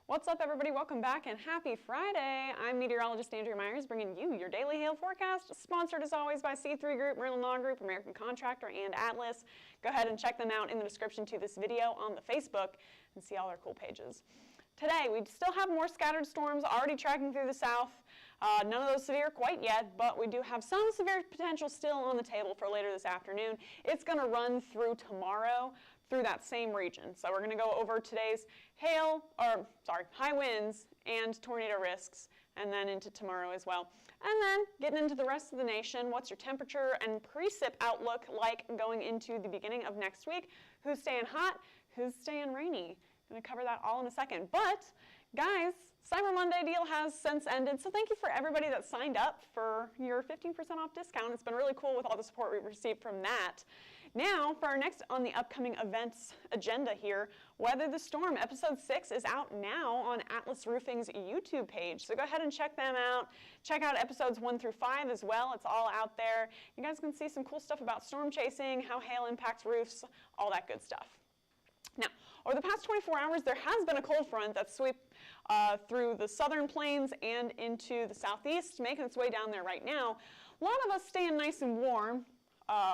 What's up, everybody? Welcome back and happy Friday. I'm meteorologist Andrea Myers, bringing you your daily hail forecast, sponsored as always by C3 Group, Merlin Law Group, American Contractor, and Atlas. Go ahead and check them out in the description to this video on the Facebook and see all their cool pages. Today, we still have more scattered storms already tracking through the south. None of those severe quite yet, but we do have some severe potential still on the table for later this afternoon. It's going to run through tomorrow through that same region. So we're going to go over today's high winds and tornado risks, and then into tomorrow as well. And then getting into the rest of the nation, what's your temperature and precip outlook like going into the beginning of next week? Who's staying hot? Who's staying rainy? I'm going to cover that all in a second. But guys, Cyber Monday deal has since ended, so thank you for everybody that signed up for your 15% off discount. It's been really cool with all the support we've received from that. Now, for our next on the upcoming events agenda here, Weather the Storm, Episode 6 is out now on Atlas Roofing's YouTube page. So go ahead and check them out. Check out episodes 1 through 5 as well. It's all out there. You guys can see some cool stuff about storm chasing, how hail impacts roofs, all that good stuff. Now, over the past 24 hours, there has been a cold front that's swept through the southern plains and into the southeast, making its way down there right now. A lot of us staying nice and warm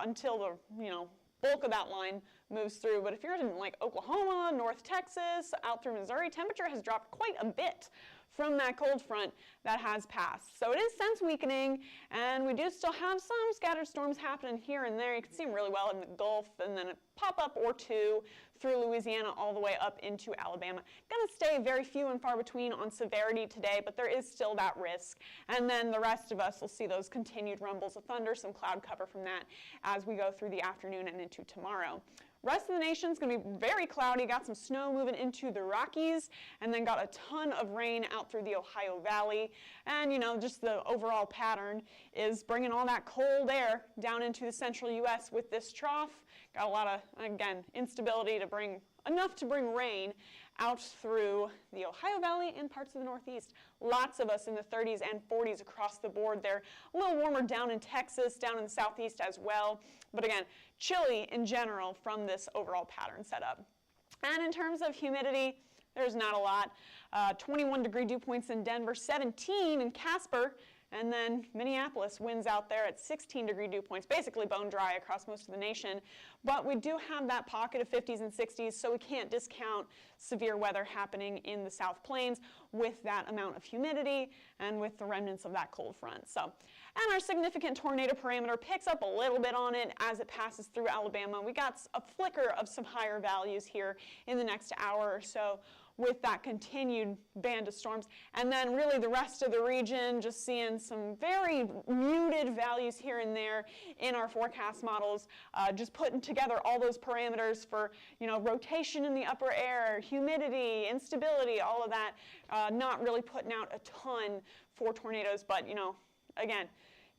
until the bulk of that line moves through. But if you're in like Oklahoma, North Texas, out through Missouri, temperature has dropped quite a bit from that cold front that has passed. So it is sense weakening, and we do still have some scattered storms happening here and there. You can see them really well in the Gulf, and then a pop-up or two through Louisiana all the way up into Alabama. Going to stay very few and far between on severity today, but there is still that risk. And then the rest of us will see those continued rumbles of thunder, some cloud cover from that as we go through the afternoon and into tomorrow. Rest of the nation's going to be very cloudy. Got some snow moving into the Rockies, and then got a ton of rain out through the Ohio Valley. And, just the overall pattern is bringing all that cold air down into the central U.S. with this trough. Got a lot of, again, instability to bring enough to bring rain out through the Ohio Valley and parts of the Northeast. Lots of us in the 30s and 40s across the board there. A little warmer down in Texas, down in the Southeast as well. But again, chilly in general from this overall pattern setup. And in terms of humidity, there's not a lot. 21 degree dew points in Denver, 17 in Casper, and then Minneapolis winds out there at 16 degree dew points, basically bone dry across most of the nation. But we do have that pocket of 50s and 60s, so we can't discount severe weather happening in the South Plains with that amount of humidity and with the remnants of that cold front. And our significant tornado parameter picks up a little bit on it as it passes through Alabama. We got a flicker of some higher values here in the next hour or so with that continued band of storms. And then really the rest of the region just seeing some very muted values here and there in our forecast models, just putting together all those parameters for, rotation in the upper air, humidity, instability, all of that, not really putting out a ton for tornadoes, but, again,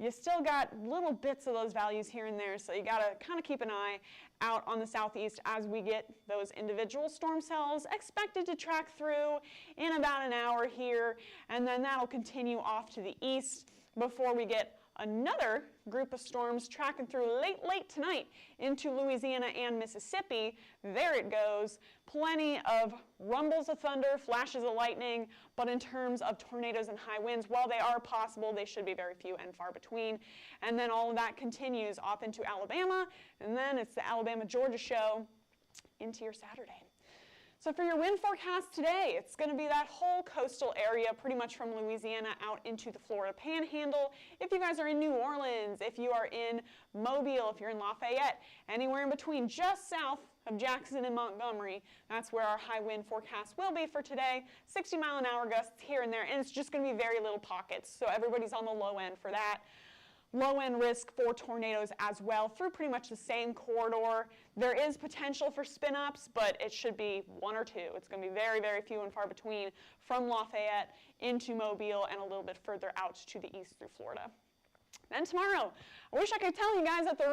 you still got little bits of those values here and there, so you got to kind of keep an eye out on the southeast as we get those individual storm cells expected to track through in about an hour here, and then that'll continue off to the east before we get another group of storms tracking through late tonight into Louisiana and Mississippi. There it goes. Plenty of rumbles of thunder, flashes of lightning, but in terms of tornadoes and high winds, while they are possible, they should be very few and far between. And then all of that continues off into Alabama, and then it's the Alabama-Georgia show into your Saturday. So for your wind forecast today, it's going to be that whole coastal area, pretty much from Louisiana out into the Florida Panhandle. If you guys are in New Orleans, if you are in Mobile, if you're in Lafayette, anywhere in between, just south of Jackson and Montgomery, that's where our high wind forecast will be for today. 60-mile-an-hour gusts here and there, and it's just going to be very little pockets, so everybody's on the low end for that. low-end risk for tornadoes as well through pretty much the same corridor. There is potential for spin-ups, but it should be one or two. It's going to be very, very few and far between from Lafayette into Mobile and a little bit further out to the east through Florida. Then tomorrow, I wish I could tell you guys that the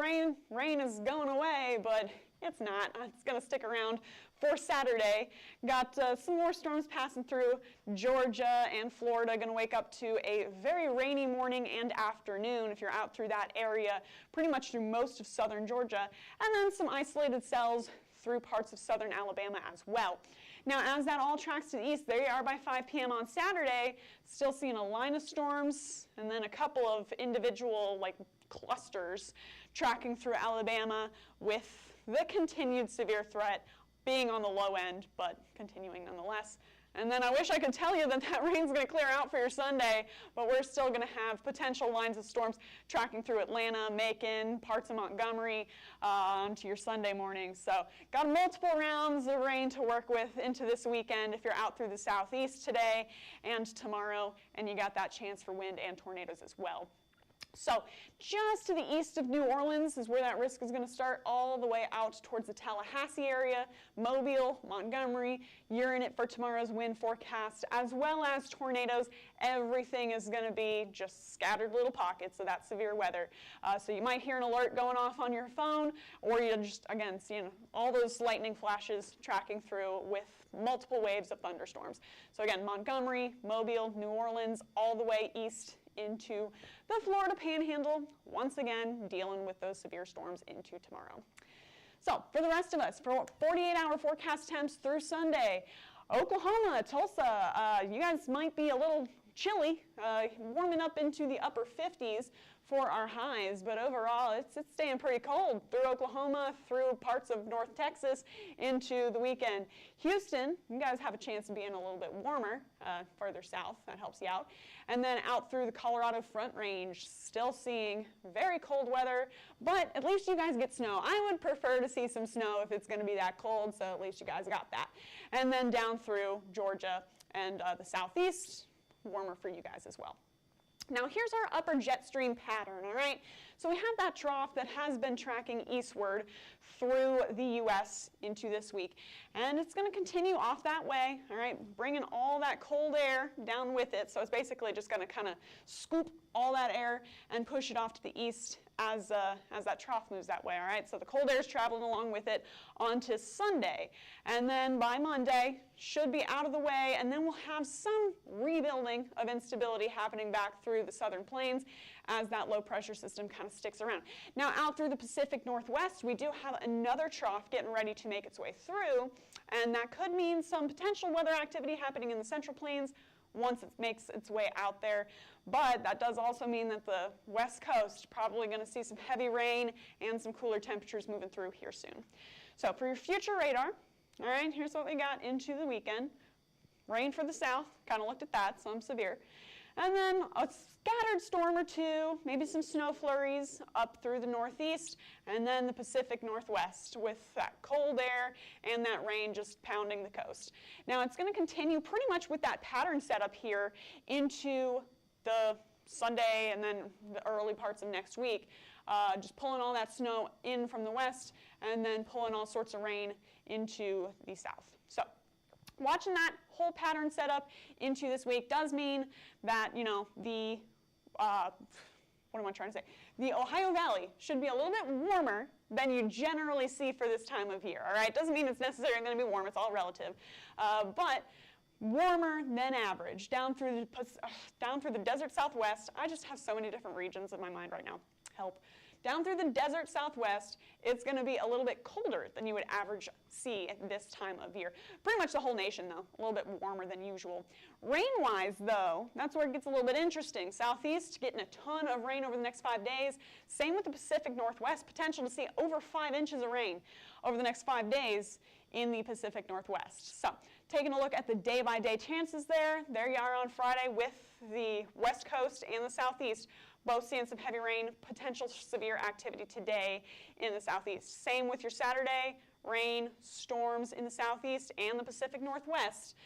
rain is going away, but it's not. It's going to stick around for Saturday. Got some more storms passing through Georgia and Florida. Going to wake up to a very rainy morning and afternoon if you're out through that area, pretty much through most of southern Georgia, and then some isolated cells through parts of southern Alabama as well. Now, as that all tracks to the east, there you are by 5 p.m. on Saturday, still seeing a line of storms and then a couple of individual clusters tracking through Alabama with the continued severe threat being on the low end, but continuing nonetheless. And then I wish I could tell you that rain's going to clear out for your Sunday, but we're still going to have potential lines of storms tracking through Atlanta, Macon, parts of Montgomery onto your Sunday morning. So got multiple rounds of rain to work with into this weekend if you're out through the southeast today and tomorrow, and you got that chance for wind and tornadoes as well. So just to the east of New Orleans is where that risk is going to start, all the way out towards the Tallahassee area, Mobile, Montgomery. You're in it for tomorrow's wind forecast, as well as tornadoes. Everything is going to be just scattered little pockets of that severe weather. So you might hear an alert going off on your phone, or you just, again, seeing all those lightning flashes tracking through with multiple waves of thunderstorms. So again, Montgomery, Mobile, New Orleans, all the way east into the Florida Panhandle, once again dealing with those severe storms into tomorrow. So for the rest of us, for 48-hour forecast temps through Sunday, Oklahoma, Tulsa, you guys might be a little chilly, warming up into the upper 50s for our highs, but overall it's staying pretty cold through Oklahoma, through parts of North Texas into the weekend. Houston, you guys have a chance of being a little bit warmer further south. That helps you out. And then out through the Colorado Front Range, still seeing very cold weather, but at least you guys get snow. I would prefer to see some snow if it's going to be that cold, so at least you guys got that. And then down through Georgia and the southeast, warmer for you guys as well. Now here's our upper jet stream pattern, all right? So we have that trough that has been tracking eastward through the U.S. into this week. And it's going to continue off that way, all right, bringing all that cold air down with it. So it's basically just going to kind of scoop all that air and push it off to the east as that trough moves that way, all right? So the cold air is traveling along with it onto Sunday. And then by Monday, should be out of the way, and then we'll have some rebuilding of instability happening back through the southern plains as that low pressure system kind of sticks around. Now out through the Pacific Northwest, we do have another trough getting ready to make its way through, and that could mean some potential weather activity happening in the central plains once it makes its way out there. But that does also mean that the west coast probably going to see some heavy rain and some cooler temperatures moving through here soon. So for your future radar, all right, here's what we got into the weekend. Rain for the south, kind of looked at that, some severe. And then a scattered storm or two, maybe some snow flurries up through the northeast, and then the Pacific Northwest with that cold air and that rain just pounding the coast. Now it's going to continue pretty much with that pattern setup here into the Sunday and then the early parts of next week, just pulling all that snow in from the west and then pulling all sorts of rain into the south. So watching that whole pattern set up into this week does mean that, you know, the, what am I trying to say? The Ohio Valley should be a little bit warmer than you generally see for this time of year, all right? Doesn't mean it's necessarily going to be warm, it's all relative. But warmer than average down through the desert southwest. I just have so many different regions in my mind right now. Help. Down through the desert southwest, it's going to be a little bit colder than you would average see at this time of year. Pretty much the whole nation, though, a little bit warmer than usual. Rain-wise, though, that's where it gets a little bit interesting. Southeast, getting a ton of rain over the next 5 days. Same with the Pacific Northwest, potential to see over 5 inches of rain over the next 5 days in the Pacific Northwest. So, taking a look at the day-by-day chances there you are on Friday with the West Coast and the Southeast, both seeing some heavy rain, potential severe activity today in the Southeast. Same with your Saturday, rain, storms in the Southeast and the Pacific Northwest.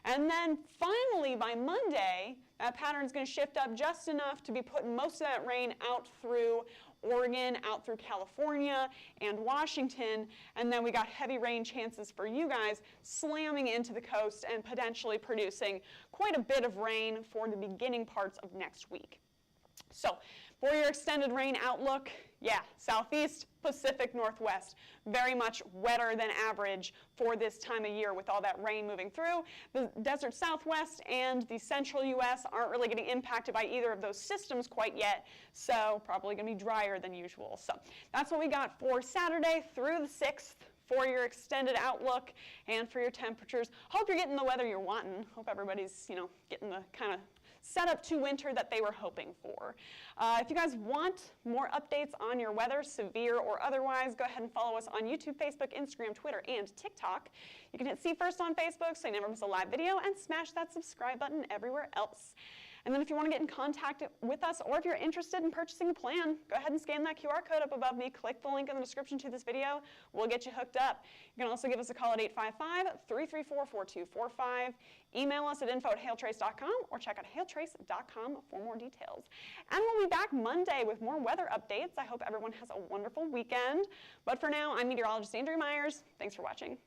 And then finally by Monday, that pattern is going to shift up just enough to be putting most of that rain out through Oregon, out through California and Washington, and then we got heavy rain chances for you guys slamming into the coast and potentially producing quite a bit of rain for the beginning parts of next week. So for your extended rain outlook, yeah, southeast, Pacific Northwest, very much wetter than average for this time of year with all that rain moving through. The desert Southwest and the central U.S. aren't really getting impacted by either of those systems quite yet, so probably going to be drier than usual. So that's what we got for Saturday through the 6th. For your extended outlook and for your temperatures. Hope you're getting the weather you're wanting. Hope everybody's, getting the kind of set up to winter that they were hoping for. If you guys want more updates on your weather, severe or otherwise, go ahead and follow us on YouTube, Facebook, Instagram, Twitter, and TikTok. You can hit See First on Facebook so you never miss a live video, and smash that subscribe button everywhere else. And then if you want to get in contact with us, or if you're interested in purchasing a plan, go ahead and scan that QR code up above me, click the link in the description to this video, we'll get you hooked up. You can also give us a call at 855-334-4245, email us at info@hailtrace.com, or check out hailtrace.com for more details. And we'll be back Monday with more weather updates. I hope everyone has a wonderful weekend. But for now, I'm meteorologist Andrea Myers. Thanks for watching.